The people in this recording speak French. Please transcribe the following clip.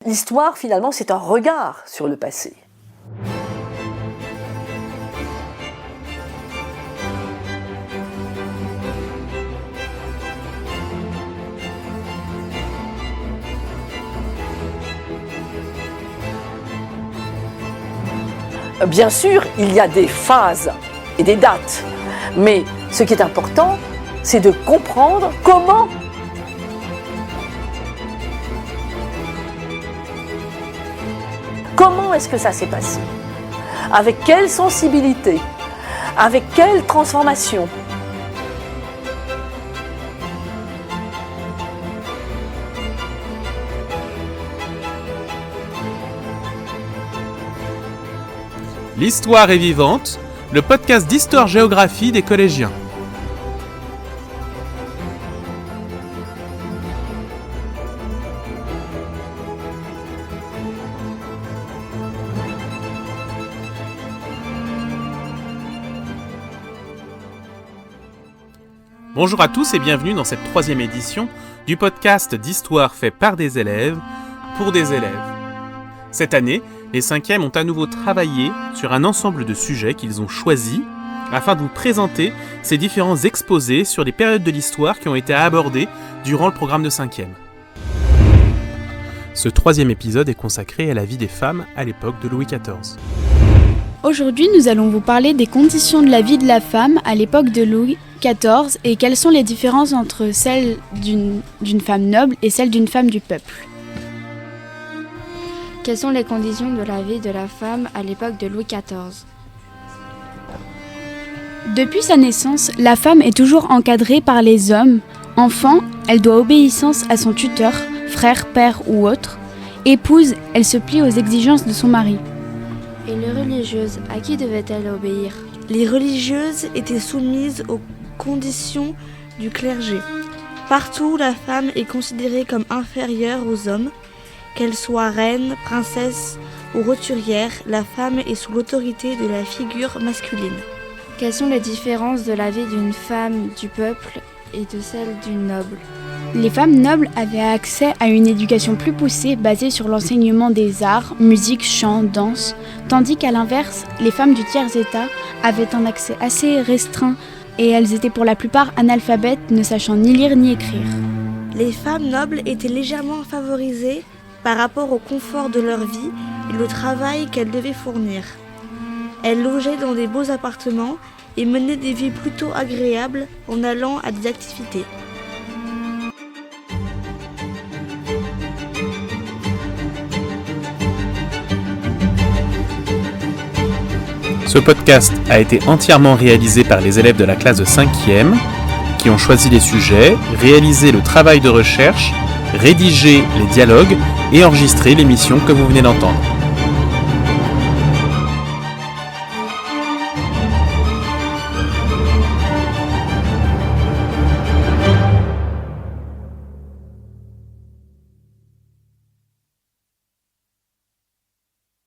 l'histoire, finalement, c'est un regard sur le passé. Bien sûr, il y a des phases et des dates, mais ce qui est important, c'est de comprendre comment est-ce que ça s'est passé, avec quelle sensibilité, avec quelle transformation. L'histoire est vivante, le podcast d'histoire-géographie des collégiens. Bonjour à tous et bienvenue dans cette 3e édition du podcast d'histoire fait par des élèves, pour des élèves. Cette année, les 5e ont à nouveau travaillé sur un ensemble de sujets qu'ils ont choisis afin de vous présenter ces différents exposés sur les périodes de l'histoire qui ont été abordées durant le programme de 5e. Ce 3e épisode est consacré à la vie des femmes à l'époque de Louis XIV. Aujourd'hui, nous allons vous parler des conditions de la vie de la femme à l'époque de Louis XIV et quelles sont les différences entre celles d'une femme noble et celles d'une femme du peuple. Quelles sont les conditions de la vie de la femme à l'époque de Louis XIV ? Depuis sa naissance, la femme est toujours encadrée par les hommes. Enfant, elle doit obéissance à son tuteur, frère, père ou autre. Épouse, elle se plie aux exigences de son mari. Et les religieuses, à qui devaient-elles obéir ? Les religieuses étaient soumises aux conditions du clergé. Partout, la femme est considérée comme inférieure aux hommes. Qu'elle soit reine, princesse ou roturière, la femme est sous l'autorité de la figure masculine. Quelles sont les différences de la vie d'une femme du peuple et de celle d'une noble ? Les femmes nobles avaient accès à une éducation plus poussée basée sur l'enseignement des arts, musique, chant, danse, tandis qu'à l'inverse, les femmes du tiers-état avaient un accès assez restreint et elles étaient pour la plupart analphabètes, ne sachant ni lire ni écrire. Les femmes nobles étaient légèrement favorisées par rapport au confort de leur vie et le travail qu'elles devaient fournir. Elles logeaient dans des beaux appartements et menaient des vies plutôt agréables en allant à des activités. Ce podcast a été entièrement réalisé par les élèves de la classe de 5e qui ont choisi les sujets, réalisé le travail de recherche, rédigé les dialogues et enregistré l'émission que vous venez d'entendre.